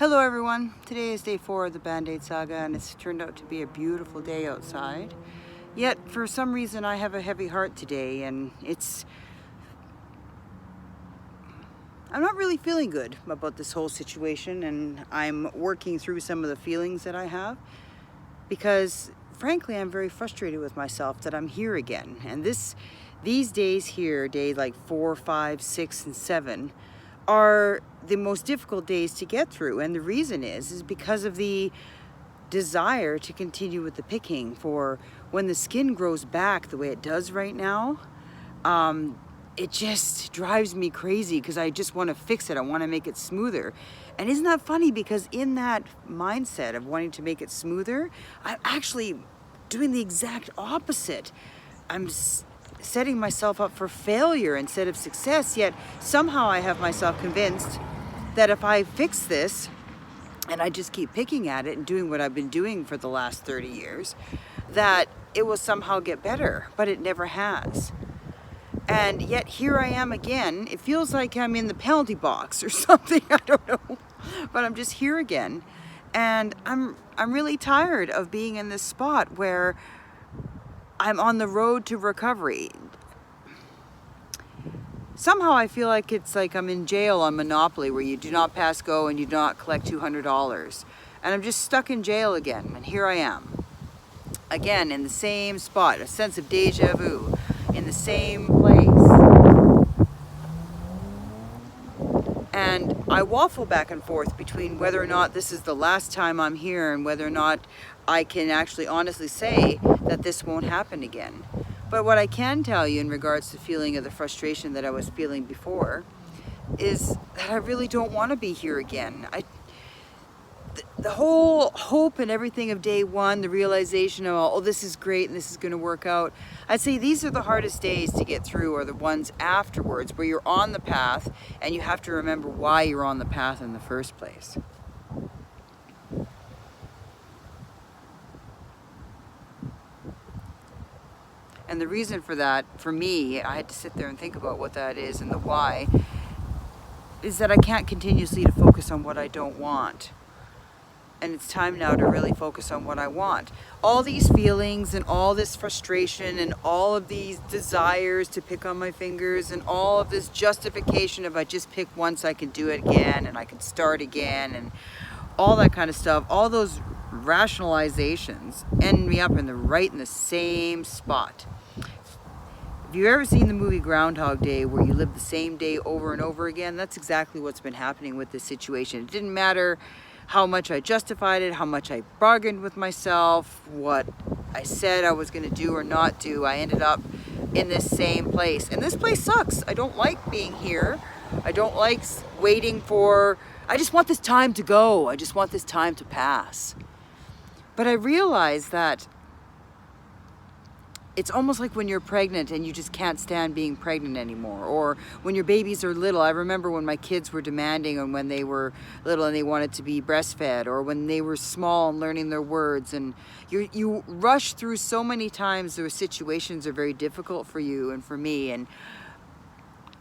Hello everyone, today is day 4 of the Bandaid saga and it's turned out to be a beautiful day outside. Yet for some reason I have a heavy heart today and I'm not really feeling good about this whole situation, and I'm working through some of the feelings that I have because frankly I'm very frustrated with myself that I'm here again. And these days here, day like 4, 5, 6, and 7, are the most difficult days to get through, and the reason is because of the desire to continue with the picking. For when the skin grows back the way it does right now, it just drives me crazy because I just want to fix it. I want to make it smoother. And isn't that funny, because in that mindset of wanting to make it smoother, I'm actually doing the exact opposite. I'm setting myself up for failure instead of success, yet somehow I have myself convinced that if I fix this and I just keep picking at it and doing what I've been doing for the last 30 years, that it will somehow get better, but it never has. And yet here I am again. It feels like I'm in the penalty box or something, I don't know, but I'm just here again. And I'm really tired of being in this spot where I'm on the road to recovery. Somehow I feel like it's like I'm in jail on Monopoly, where you do not pass go and you do not collect $200. And I'm just stuck in jail again, and here I am. Again, in the same spot, a sense of deja vu, in the same place. And I waffle back and forth between whether or not this is the last time I'm here and whether or not I can actually honestly say that this won't happen again. But what I can tell you in regards to the feeling of the frustration that I was feeling before is that I really don't want to be here again. The whole hope and everything of day 1, the realization of, oh, this is great and this is going to work out, I'd say these are the hardest days to get through, are the ones afterwards, where you're on the path and you have to remember why you're on the path in the first place. And the reason for that, for me, I had to sit there and think about what that is, and the why, is that I can't continuously to focus on what I don't want. And it's time now to really focus on what I want. All these feelings and all this frustration and all of these desires to pick on my fingers and all of this justification of I just pick once I can do it again and I can start again and all that kind of stuff, all those rationalizations end me up in the same spot. If you've ever seen the movie Groundhog Day, where you live the same day over and over again, that's exactly what's been happening with this situation. It didn't matter how much I justified it, how much I bargained with myself, what I said I was going to do or not do, I ended up in this same place. And this place sucks. I don't like being here. I don't like waiting for, I just want this time to go. I just want this time to pass. But I realize that it's almost like when you're pregnant and you just can't stand being pregnant anymore, or when your babies are little. I remember when my kids were demanding, and when they were little and they wanted to be breastfed, or when they were small and learning their words, and you rush through so many times. Those situations are very difficult for you and for me, and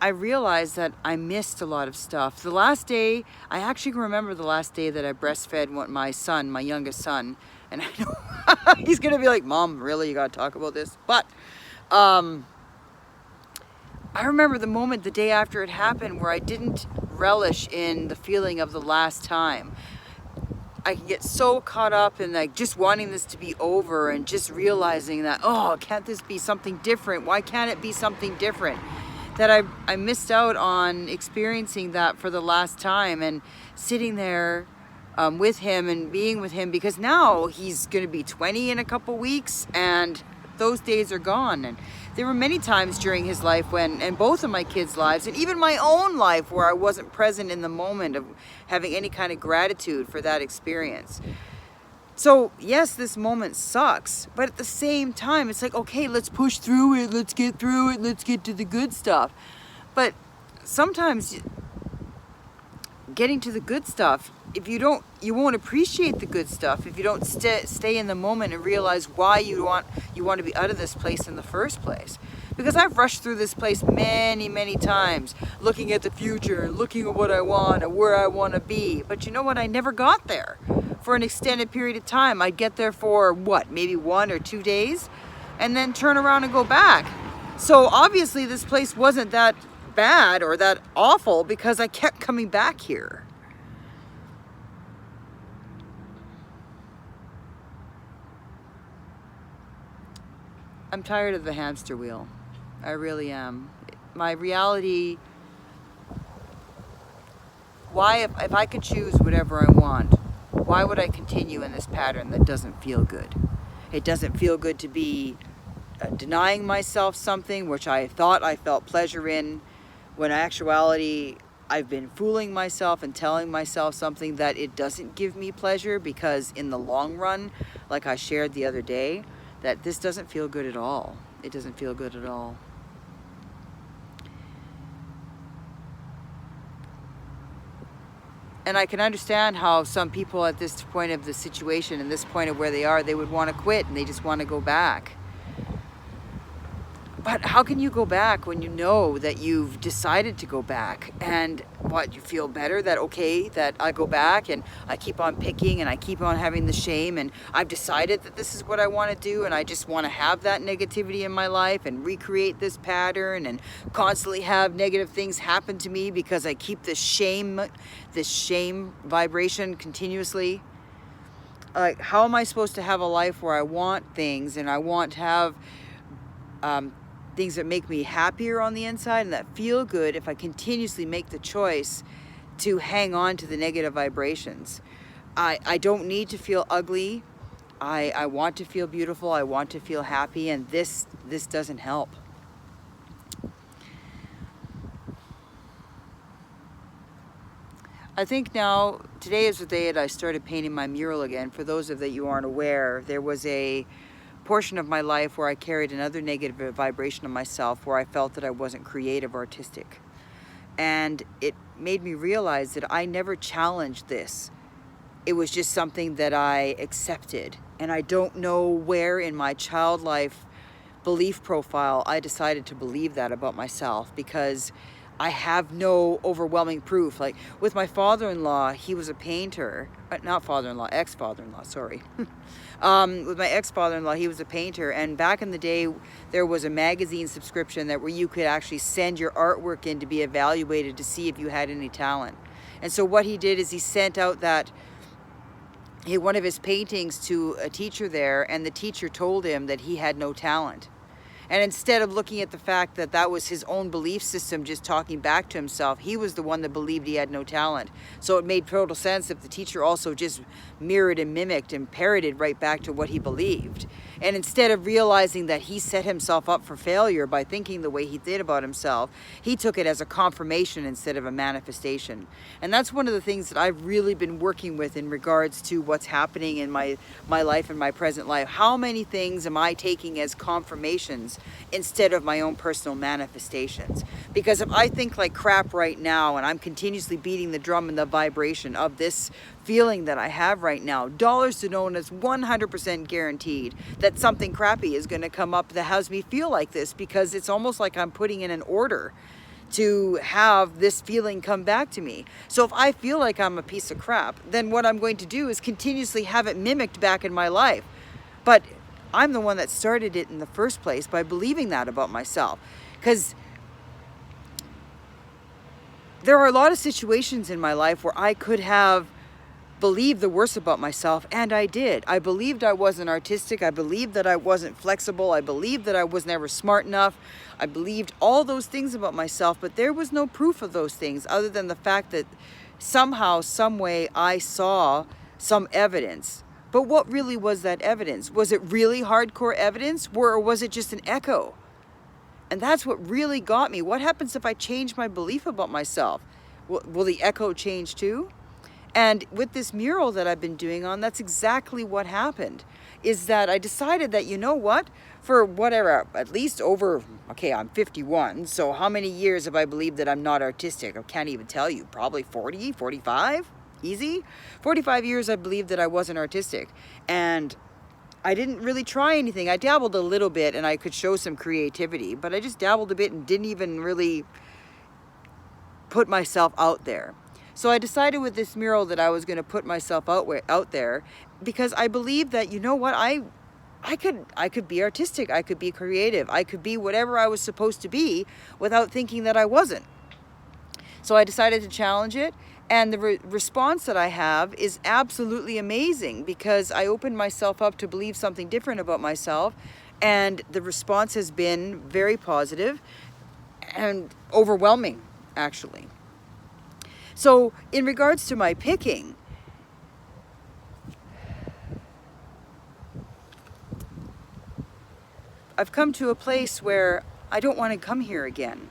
I realized that I missed a lot of stuff. The last day, I actually remember the last day that I breastfed my son, my youngest son. And I know he's going to be like, Mom, really? You got to talk about this? But I remember the moment, the day after it happened, where I didn't relish in the feeling of the last time. I can get so caught up in like just wanting this to be over and just realizing that, oh, can't this be something different? Why can't it be something different? That I missed out on experiencing that for the last time, and sitting there with him and being with him, because now he's going to be 20 in a couple weeks and those days are gone. And there were many times during his life when, and both of my kids' lives and even my own life, where I wasn't present in the moment of having any kind of gratitude for that experience. So yes, this moment sucks, but at the same time, it's like, okay, let's push through it, let's get through it, let's get to the good stuff. But sometimes getting to the good stuff. If you don't, you won't appreciate the good stuff if you don't stay in the moment and realize why you want to be out of this place in the first place. Because I've rushed through this place many times, looking at the future, looking at what I want and where I want to be. But you know what? I never got there for an extended period of time. I'd get there for what, maybe 1 or 2 days, and then turn around and go back. So obviously this place wasn't that bad or that awful because I kept coming back here. I'm tired of the hamster wheel. I really am. My reality, why, if I could choose whatever I want, why would I continue in this pattern that doesn't feel good? It doesn't feel good to be denying myself something which I thought I felt pleasure in, when in actuality I've been fooling myself and telling myself something that it doesn't give me pleasure, because in the long run, like I shared the other day, that this doesn't feel good at all. It doesn't feel good at all. And I can understand how some people at this point of the situation and this point of where they are, they would want to quit and they just want to go back. But how can you go back when you know that you've decided to go back? And what, you feel better that, okay, that I go back and I keep on picking and I keep on having the shame, and I've decided that this is what I want to do, and I just want to have that negativity in my life and recreate this pattern and constantly have negative things happen to me because I keep this shame vibration continuously. Like, how am I supposed to have a life where I want things and I want to have things that make me happier on the inside and that feel good if I continuously make the choice to hang on to the negative vibrations? I don't need to feel ugly. I want to feel beautiful. I want to feel happy, and this doesn't help. I think now, today is the day that I started painting my mural again. For those of you aren't aware, there was a portion of my life where I carried another negative vibration of myself, where I felt that I wasn't creative, artistic. And it made me realize that I never challenged this. It was just something that I accepted. And I don't know where in my child life belief profile I decided to believe that about myself, because I have no overwhelming proof. Like with my father-in-law, he was a painter. Not father-in-law, ex-father-in-law, sorry. With my ex-father-in-law, he was a painter, and back in the day there was a magazine subscription where you could actually send your artwork in to be evaluated to see if you had any talent. And so what he did is he sent out one of his paintings to a teacher there, and the teacher told him that he had no talent. And instead of looking at the fact that that was his own belief system just talking back to himself, he was the one that believed he had no talent. So it made total sense if the teacher also just mirrored and mimicked and parroted right back to what he believed. And instead of realizing that he set himself up for failure by thinking the way he did about himself, he took it as a confirmation instead of a manifestation. And that's one of the things that I've really been working with in regards to what's happening in my life and my present life. How many things am I taking as confirmations instead of my own personal manifestations? Because if I think like crap right now and I'm continuously beating the drum and the vibration of this feeling that I have right now, dollars to know, and it's 100% guaranteed that something crappy is going to come up that has me feel like this, because it's almost like I'm putting in an order to have this feeling come back to me. So if I feel like I'm a piece of crap, then what I'm going to do is continuously have it mimicked back in my life. But I'm the one that started it in the first place by believing that about myself. Because there are a lot of situations in my life where I could have believed the worst about myself, and I did. I believed I wasn't artistic. I believed that I wasn't flexible. I believed that I was never smart enough. I believed all those things about myself, but there was no proof of those things other than the fact that somehow, some way, I saw some evidence. But what really was that evidence? Was it really hardcore evidence, or was it just an echo? And that's what really got me. What happens if I change my belief about myself? Will the echo change too? And with this mural that I've been doing on, that's exactly what happened. Is that I decided that, you know what, for whatever, at least over, okay, I'm 51, so how many years have I believed that I'm not artistic? I can't even tell you, probably 40, 45, easy. 45 years I believed that I wasn't artistic. And I didn't really try anything. I dabbled a little bit and I could show some creativity, but I just dabbled a bit and didn't even really put myself out there. So I decided with this mural that I was going to put myself out there because I believe that, you know what, I could be artistic, I could be creative, I could be whatever I was supposed to be without thinking that I wasn't. So I decided to challenge it, and the response that I have is absolutely amazing because I opened myself up to believe something different about myself, and the response has been very positive and overwhelming, actually. So in regards to my picking, I've come to a place where I don't want to come here again.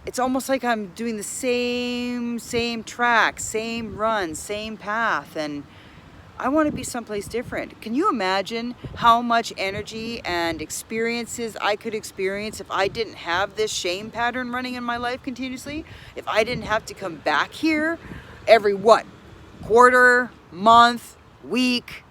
It's almost like I'm doing the same track, same run, same path, and I want to be someplace different. Can you imagine how much energy and experiences I could experience if I didn't have this shame pattern running in my life continuously? If I didn't have to come back here every quarter, month, week?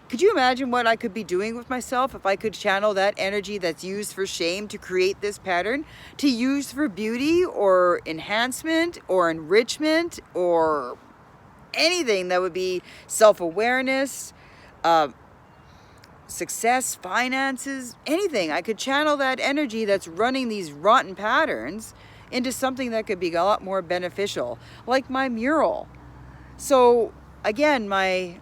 Could you imagine what I could be doing with myself if I could channel that energy that's used for shame to create this pattern to use for beauty or enhancement or enrichment or anything that would be self-awareness, success, finances, anything. I could channel that energy that's running these rotten patterns into something that could be a lot more beneficial, like my mural. So again, my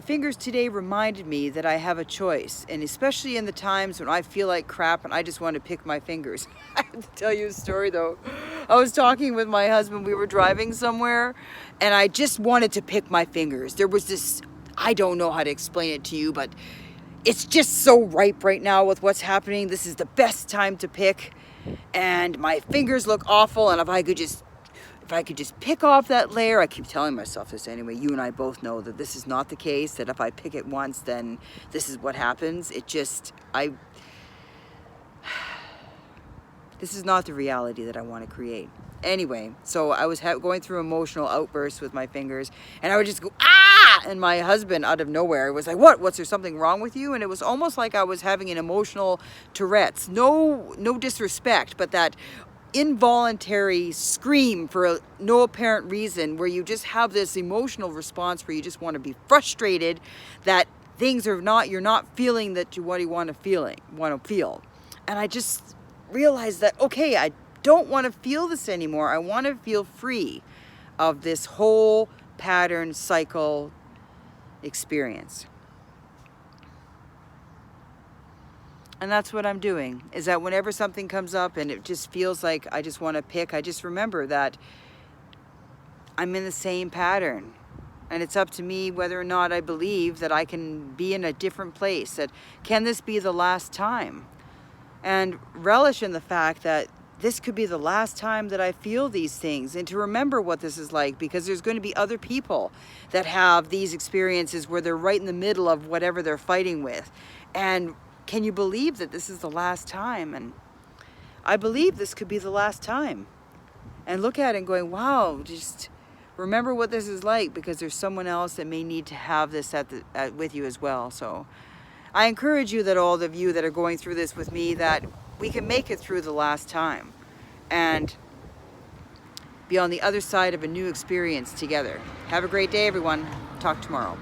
fingers today reminded me that I have a choice, and especially in the times when I feel like crap and I just want to pick my fingers. I have to tell you a story though. I was talking with my husband, we were driving somewhere, and I just wanted to pick my fingers. There was this, I don't know how to explain it to you, but it's just so ripe right now with what's happening. This is the best time to pick, and my fingers look awful, and if I could just pick off that layer, I keep telling myself this anyway, you and I both know that this is not the case, that if I pick it once, then this is what happens. This is not the reality that I want to create. Anyway, so I was going through emotional outbursts with my fingers, and I would just go, ah! And my husband, out of nowhere, was like, what's there something wrong with you? And it was almost like I was having an emotional Tourette's. No disrespect, but that involuntary scream for no apparent reason where you just have this emotional response where you just want to be frustrated that things are you're not feeling what you want to feel. And I just realized that, okay, I don't want to feel this anymore. I want to feel free of this whole pattern cycle experience. And that's what I'm doing, is that whenever something comes up and it just feels like I just want to pick, I just remember that I'm in the same pattern. And it's up to me whether or not I believe that I can be in a different place, that can this be the last time? And relish in the fact that this could be the last time that I feel these things, and to remember what this is like, because there's going to be other people that have these experiences where they're right in the middle of whatever they're fighting with. And can you believe that this is the last time? And I believe this could be the last time. And look at it and going, wow, just remember what this is like, because there's someone else that may need to have this with you as well. So I encourage you, that all of you that are going through this with me, that we can make it through the last time and be on the other side of a new experience together. Have a great day, everyone. Talk tomorrow.